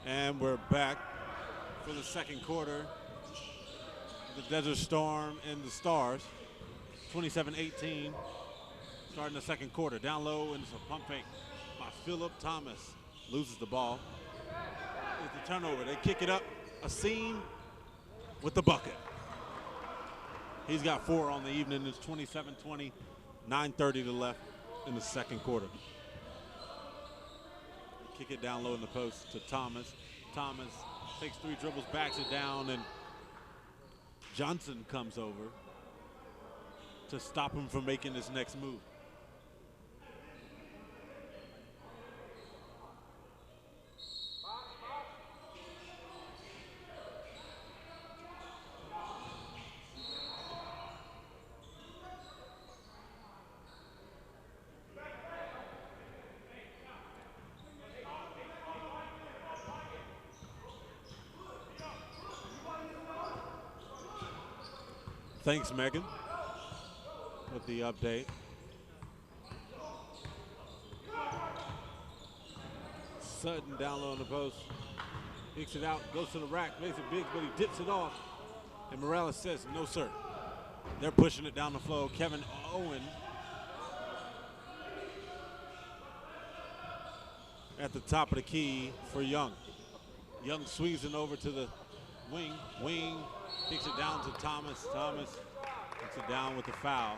And we're back for the second quarter. The Desert Storm and the Stars. 27-18. Starting the second quarter. Down low, and it's a pump fake by Philip Thomas. Loses the ball. It's a turnover. They kick it up. Asim with the bucket. He's got 4 on the evening. It's 27-20. 9:30 to left in the second quarter. Kick it down low in the post to Thomas. Thomas takes 3 dribbles, backs it down, and Johnson comes over to stop him from making his next move. Thanks, Megan, with the update. Sutton down low on the post. Kicks it out, goes to the rack, makes it big, but he dips it off. And Morales says, no, sir. They're pushing it down the floor. Kevin Owen at the top of the key for Young. Young squeezing over to the wing. Wing kicks it down to Thomas. Thomas kicks it down with the foul.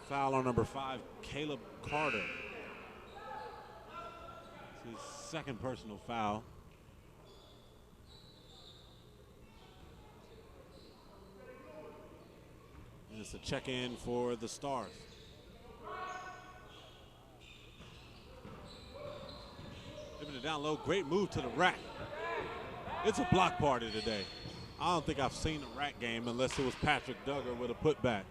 Foul on number 5, Caleb Carter. It's his second personal foul. And it's a check-in for the Stars. Giving it down low, great move to the rack. It's a block party today. I don't think I've seen a rack game unless it was Patrick Duggar with a putback.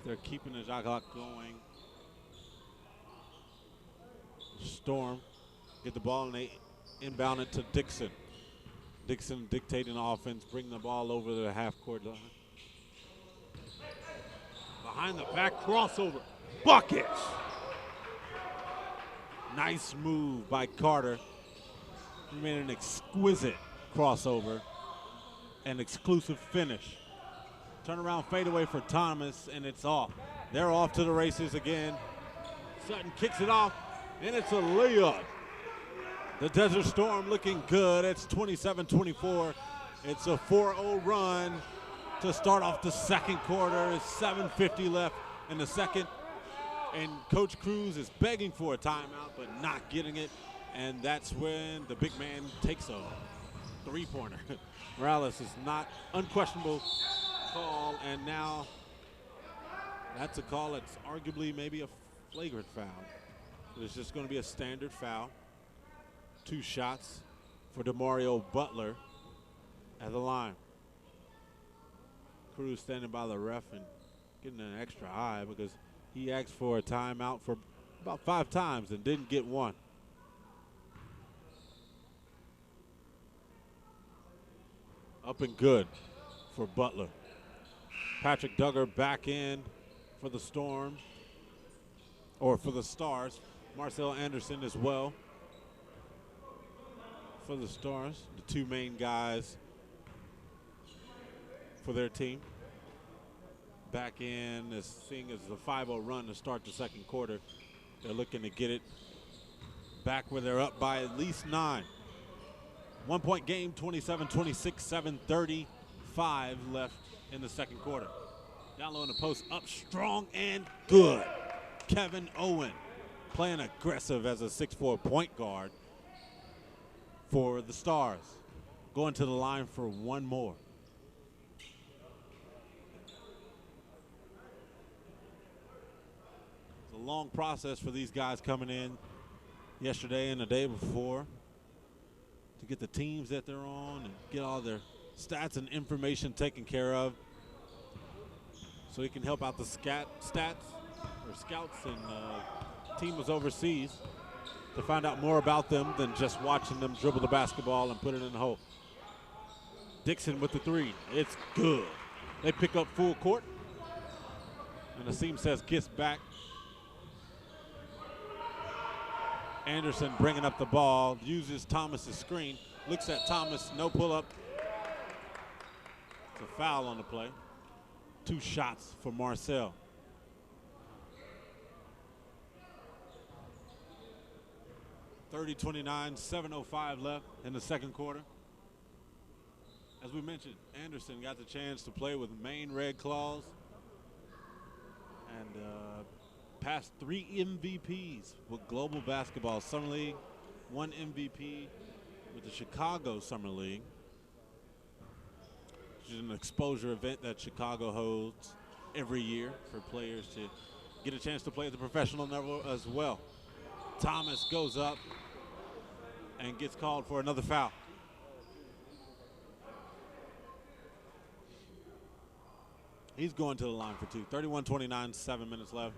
They're keeping the shot clock going. Storm get the ball and they inbound it to Dixon. Dixon dictating the offense, bringing the ball over the half-court line. Behind the back crossover, buckets. Nice move by Carter. He made an exquisite crossover, an exclusive finish. Turnaround fadeaway for Thomas, and it's off. They're off to the races again. Sutton kicks it off, and it's a layup. The Desert Storm looking good. It's 27-24. It's a 4-0 run to start off the second quarter. It's 7:50 left in the second. And Coach Cruz is begging for a timeout, but not getting it. And that's when the big man takes a three-pointer. Morales is not unquestionable call, and now that's a call that's arguably maybe a flagrant foul. But it's just going to be a standard foul. 2 shots for DeMario Butler at the line. Cruz standing by the ref and getting an extra eye because he asked for a timeout for about 5 times and didn't get one. Up and good for Butler. Patrick Duggar back in for the Storm, or for the Stars. Marcel Anderson as well for the Stars, the 2 main guys for their team. Back in, as seeing as the 5-0 run to start the second quarter. They're looking to get it back where they're up by at least 9. 1-point game, 27-26, 7:35 left in the second quarter. Down low in the post, up strong and good. Kevin Owen playing aggressive as a 6'4" point guard for the Stars. Going to the line for one more. It's a long process for these guys coming in yesterday and the day before to get the teams that they're on and get all their stats and information taken care of so he can help out the scouts and teams overseas to find out more about them than just watching them dribble the basketball and put it in the hole. Dixon with the 3. It's good. They pick up full court. And Asim says gets back. Anderson bringing up the ball, uses Thomas's screen, looks at Thomas, no pull-up. It's a foul on the play. 2 shots for Marcel. (30-29), 7:05 left in the second quarter. As we mentioned, Anderson got the chance to play with Maine Red Claws and passed 3 MVPs with Global Basketball Summer League, 1 MVP with the Chicago Summer League, which is an exposure event that Chicago holds every year for players to get a chance to play at the professional level as well. Thomas goes up and gets called for another foul. He's going to the line for 2. 31-29, 7 minutes left.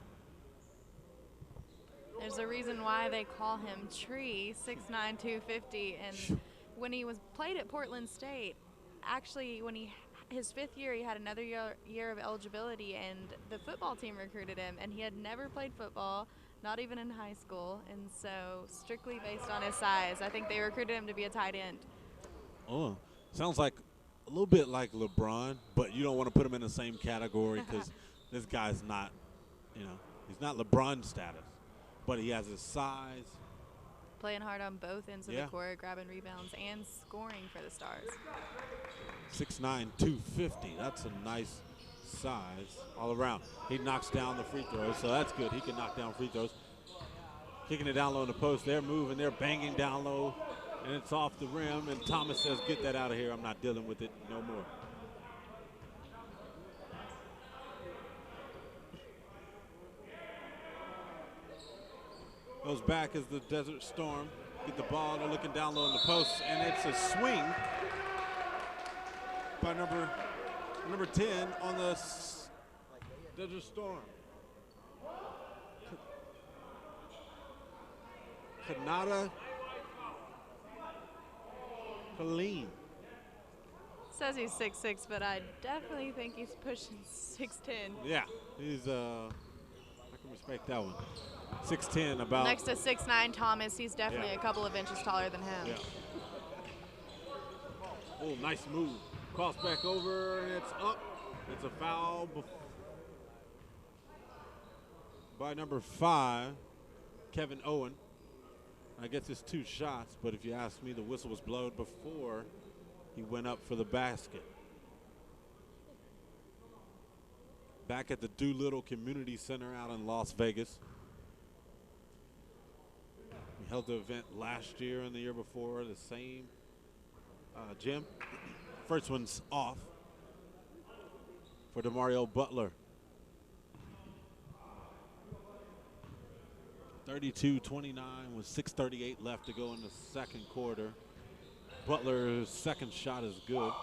There's a reason why they call him Tree, 6'9", 250. And when he was played at Portland State, actually when his 5th year, he had another year of eligibility, and the football team recruited him, and he had never played football, not even in high school, and so strictly based on his size, I think they recruited him to be a tight end. Oh, sounds like a little bit like LeBron, but you don't want to put him in the same category because this guy's not, he's not LeBron status, but he has his size. Playing hard on both ends of the court, grabbing rebounds and scoring for the Stars. 6'9", 250. That's a nice size all around. He knocks down the free throws, so that's good. He can knock down free throws. Kicking it down low in the post. They're moving. They're banging down low, and it's off the rim. And Thomas says, get that out of here. I'm not dealing with it no more. Goes back as the Desert Storm get the ball. They're looking down low in the post, and it's a swing by number 10 on the Desert Storm. Kanata Colleen. Says he's 6'6", but I definitely think he's pushing 6'10". Yeah, he's I can respect that one. 6'10", about. Next to 6'9", Thomas, he's definitely a couple of inches taller than him. Yeah. Oh, nice move. Cross back over, and it's up. It's a foul by number 5, Kevin Owen. I guess it's 2 shots, but if you ask me, the whistle was blown before he went up for the basket. Back at the Doolittle Community Center out in Las Vegas. We held the event last year and the year before, the same gym. First one's off for DeMario Butler. 32-29 with 6:38 left to go in the second quarter. Butler's second shot is good.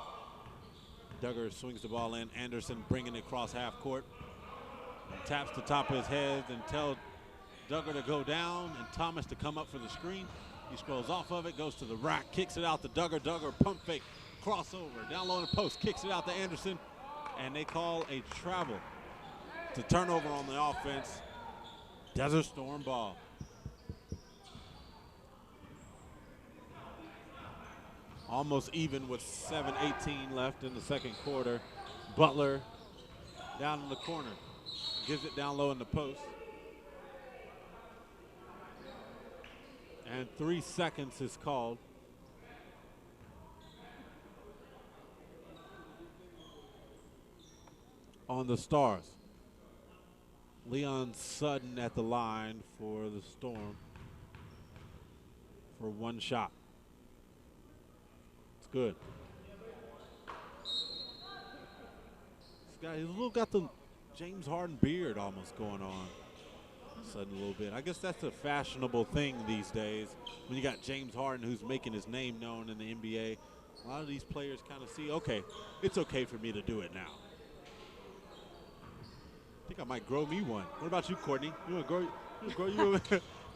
Duggar swings the ball in. Anderson bringing it across half court. Taps the top of his head and tells Duggar to go down and Thomas to come up for the screen. He scrolls off of it, goes to the rack, kicks it out to Duggar. Duggar pump fake, crossover, down low in the post, kicks it out to Anderson, and they call a travel to turnover on the offense. Desert Storm ball. Almost even with 7:18 left in the second quarter. Butler down in the corner. Gives it down low in the post. And 3 seconds is called. On the Stars. Leon Sutton at the line for the Storm for 1 shot. It's good. This guy, he's a little got the James Harden beard almost going on. Sudden a little bit. I guess that's a fashionable thing these days. When you got James Harden who's making his name known in the NBA, a lot of these players kind of see, okay, it's okay for me to do it now. I think I might grow me one. What about you, Courtney? You want to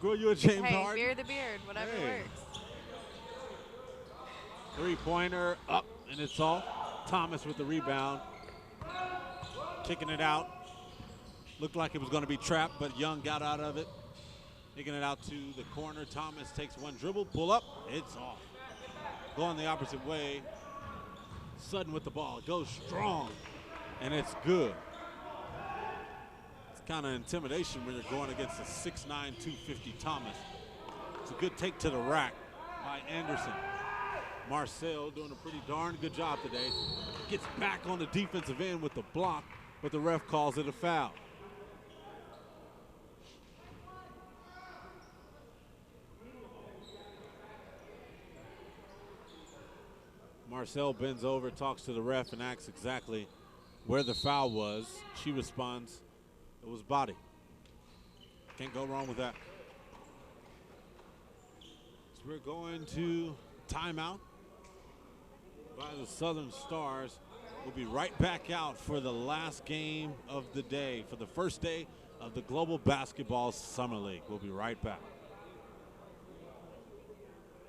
grow you a James Harden? Hey, beard the beard, whatever works. 3-pointer up, and it's off. Thomas with the rebound. Kicking it out. Looked like it was going to be trapped, but Young got out of it. Taking it out to the corner. Thomas takes one dribble, pull up, it's off. Going the opposite way. Sutton with the ball, goes strong, and it's good. It's kind of intimidation when you're going against a 6'9", 250 Thomas. It's a good take to the rack by Anderson. Marcel doing a pretty darn good job today. Gets back on the defensive end with the block, but the ref calls it a foul. Marcel bends over, talks to the ref, and asks exactly where the foul was. She responds, it was body. Can't go wrong with that. So we're going to timeout by the Southern Stars. We'll be right back out for the last game of the day, for the first day of the Global Basketball Summer League. We'll be right back.